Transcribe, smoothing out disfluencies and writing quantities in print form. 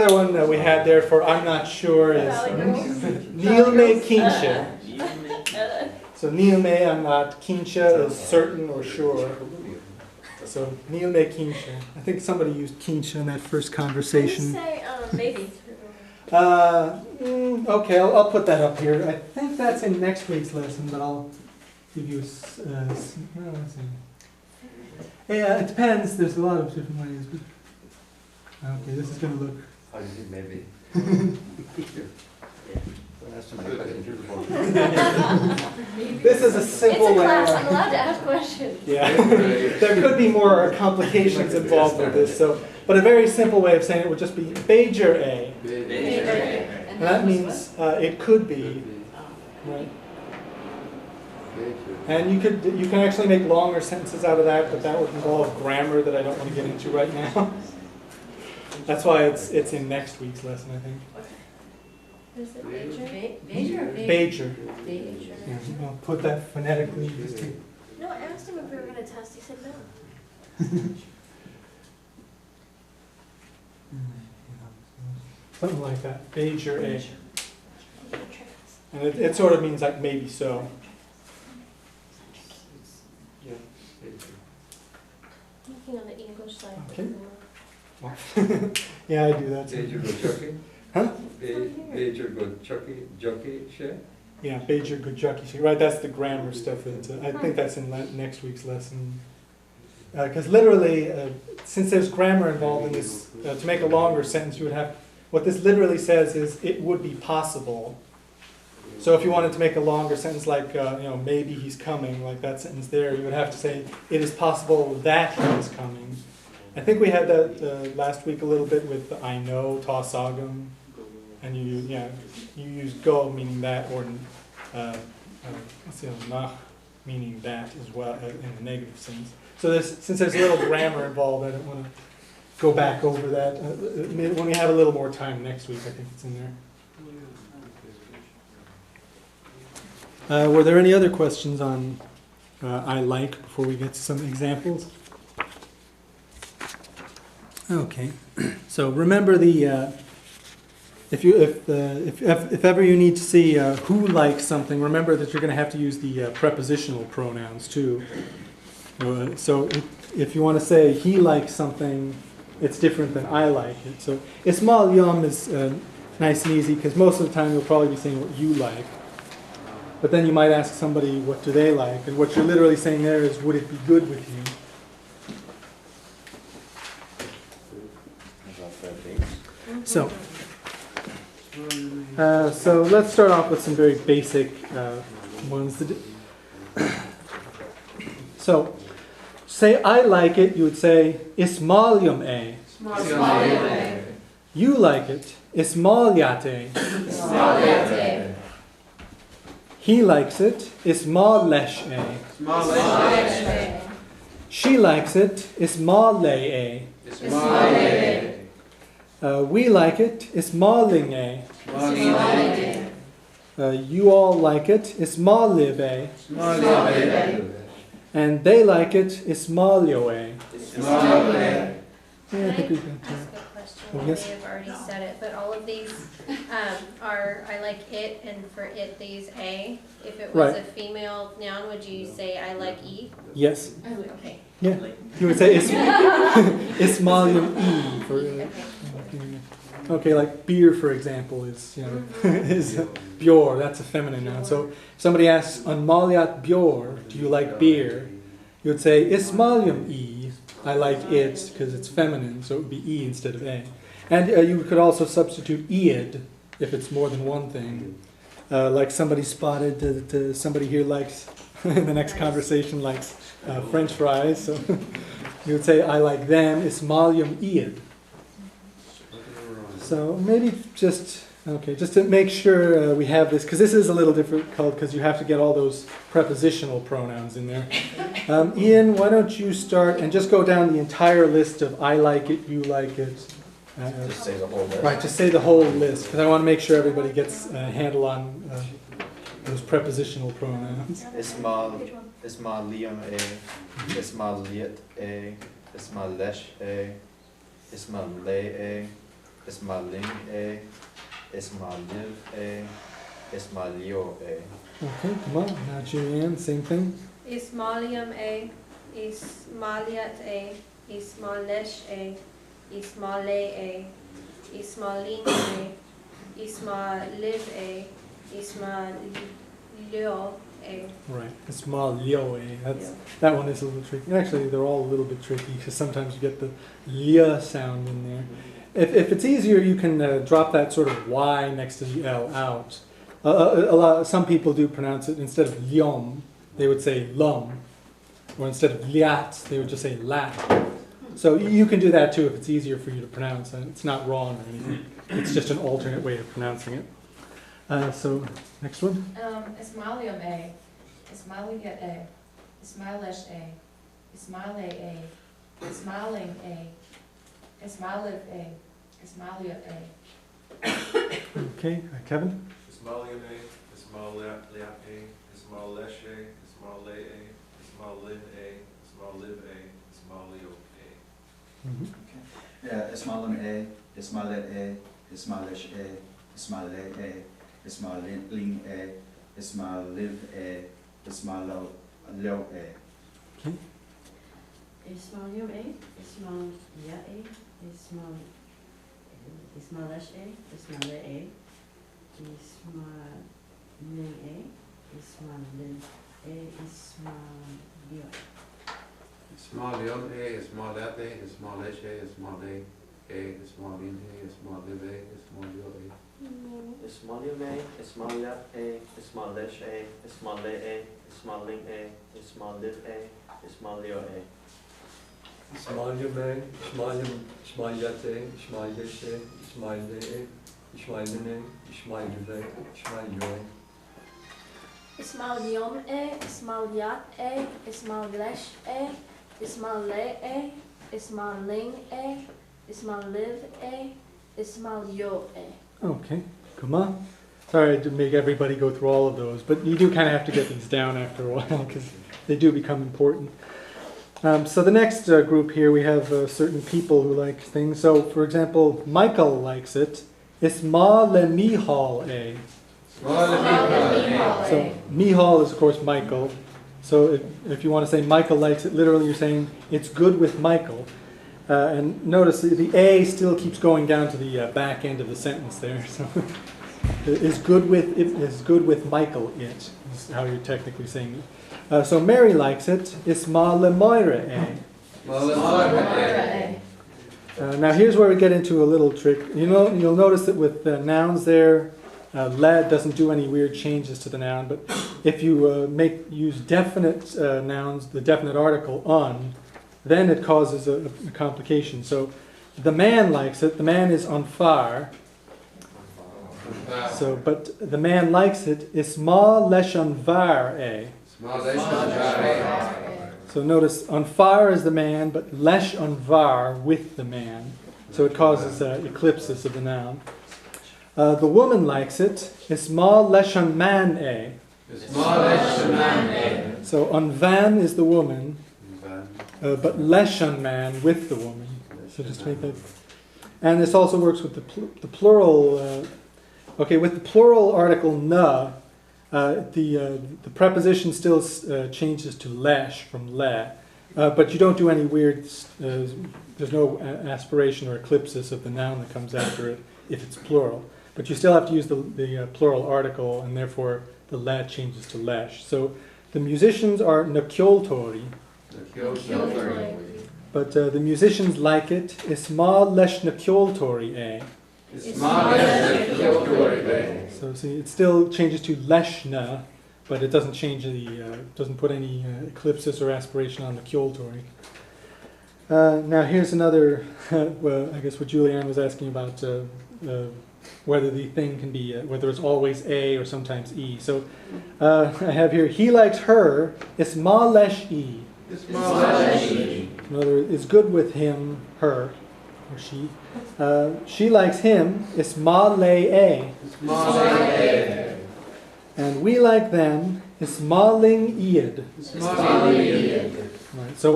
other one that we had there for I'm not sure is liom kincha. So liom, I'm not, kincha is certain or sure. So liom kincha. I think somebody used kincha in that first conversation. Say maybe. Okay, I'll put that up here. I think that's in next week's lesson, but I'll give you let's see. Yeah, it depends. There's a lot of different ways. But okay, this is going to look. I think maybe. This is a simple way. It's a class. I'm allowed to ask questions. Yeah, there could be more complications involved with this. So, but a very simple way of saying it would just be Bejer A. And that means it could be, right? And you can actually make longer sentences out of that, but that would involve grammar that I don't want to get into right now. That's why it's in next week's lesson, I think. Is it Bejer? Bejer. Yeah, I'll put that phonetically. No, I asked him if we were going to test. He said no. Something like that. Bejer A. And it sort of means like maybe so. Looking on the English side. Okay. Yeah, I do that too. Bejer go chucky? Huh? Bejer go jockey share? Yeah, Bejer Gujuki. Right, that's the grammar stuff. That, I think that's in next week's lesson. Because literally, since there's grammar involved in this, to make a longer sentence, you would have, what this literally says is, it would be possible. So if you wanted to make a longer sentence like, maybe he's coming, like that sentence there, you would have to say, it is possible that he is coming. I think we had that last week a little bit with I know, ta sagam, and you use go meaning that, or nach meaning that as well in a negative sense. So since there's a little grammar involved, I don't want to go back over that. When we have a little more time next week, I think it's in there. Were there any other questions on I like before we get to some examples? Okay, so remember the if ever you need to see who likes something, remember that you're going to have to use the prepositional pronouns too. So if you want to say he likes something, it's different than I like it. So ismal liom is nice and easy because most of the time you'll probably be saying what you like. But then you might ask somebody what do they like, and what you're literally saying there is would it be good with you? So let's start off with some very basic ones. So, say I like it, you would say ismalyum a. You like it, ismalyate. He likes it, ismalesh a. She likes it, ismale a. We like it, ismaling a. You all like it, ismaliv a. And they like it, ismalio a. Yeah, I think we can. Ask a question. Oh, I yes? may have already said it, but all of these are I like it, and for it they use a. If it was Right. a female noun, would you say I like e? Yes. Okay. Yeah. You would say ismalium e for. Okay, like beer, for example, is is bjor. That's a feminine noun. So if somebody asks on maliat bjor, do you like beer? You would say ismalium e. I like it because it's feminine, so it would be e instead of a. And you could also substitute eid if it's more than one thing. Like somebody spotted that somebody here likes in the next conversation likes French fries, so you would say I like them. Ismalium eid. So maybe just to make sure we have this, because this is a little difficult because you have to get all those prepositional pronouns in there. Ian, why don't you start and just go down the entire list of I like it, you like it. Just say the whole list. Right, just say the whole list, because I want to make sure everybody gets a handle on those prepositional pronouns. Ismalium a, ismaliet a, ismalesh a, ismale a, Ismaling A, Ismaliv A, Ismalio A. Okay, come on. Now Julianne, same thing. Ismalium A, Ismaliat A, Ismalesh A, Ismale A, Ismalin A, Ismaliv A, Ismalio A. Right. Ismalio. That one is a little tricky. Actually, they're all a little bit tricky because sometimes you get the lia sound in there. If it's easier, you can drop that sort of y next to the l out. Some people do pronounce it instead of liom, they would say lum, or instead of liat, they would just say lat. So you can do that too if it's easier for you to pronounce, and it's not wrong or anything. It's just an alternate way of pronouncing it. So next one. Ismalium A, Ismaliat A, Ismailesh A, Ismaile A, Ismailing A, Ismailiv A, Ismailiot A. Okay, Kevin. Ismalium A, Ismaliat A, Ismalesh A, Ismale A, Ismalin A, Ismaliv A, Ismalio A. Mm-hmm. Yeah, Ismalim A, Ismalet A, Ismalish A, Ismale A, Ismaling A, Ismaliv A, Ismalo A. Okay. Ismalium A, Ismalia A, Ismalesh A, Ismale A, Ismalin A, Ismalin A, Ismalio. Small liom A, small lat A, small lesh A, small A, small in A, small live A, small yo A. Ismalium A, Ismaliat A, Ismalesh A, Ismale A, Ismaling A, Ismaliv A, Ismalio A. Ismalium A, Ismaliat A, Ismalish A, Ismaile A, Ismailin A, Ismailiv A, Ismailio A. Ismalium A, Ismaliat A, Ismalesh A, Ismale A, Ismaling A, Ismaliv A, Ismalio A. Okay, come on. Sorry to make everybody go through all of those, but you do kind of have to get these down after a while because they do become important. So the next group here, we have certain people who like things. So, for example, Michael likes it. Isma le Mihal A. So Mihal is, of course, Michael. So if you want to say Michael likes it, literally you're saying it's good with Michael. And notice the A still keeps going down to the back end of the sentence there. So is good with Michael it is how you're technically saying it. So Mary likes it. Isma le Moira A. Now here's where we get into a little trick. You'll notice that with nouns there, le doesn't do any weird changes to the noun, but if you use definite nouns, the definite article on, then it causes a complication. So the man likes it. The man is on fire. So, but the man likes it. Isma leshon var a. So notice on fire is the man, but lesh on var with the man. So it causes eclipsis of the noun. The woman likes it. Isma leshon man a. So on van is the woman, but leshon man with the woman. So just make that. And this also works with the plural. Okay, with the plural article na, the preposition still changes to lesh from le, but you don't do any weird. There's no aspiration or eclipsis of the noun that comes after it if it's plural. But you still have to use the plural article, and therefore the le changes to lesh. So the musicians are nakyoltori. But the musicians like it. Isma lesh nakyoltori a. So see, it still changes to leshna, but it doesn't change doesn't put any eclipsis or aspiration on the kyoltori. Now here's another. Well, I guess what Julianne was asking about whether the thing can be whether it's always a or sometimes e. So I have here he likes her. Isma lesh e. In other words, it's good with him, her, or she. She likes him. Isma le a. And we like them. Ismaling iad. Right. So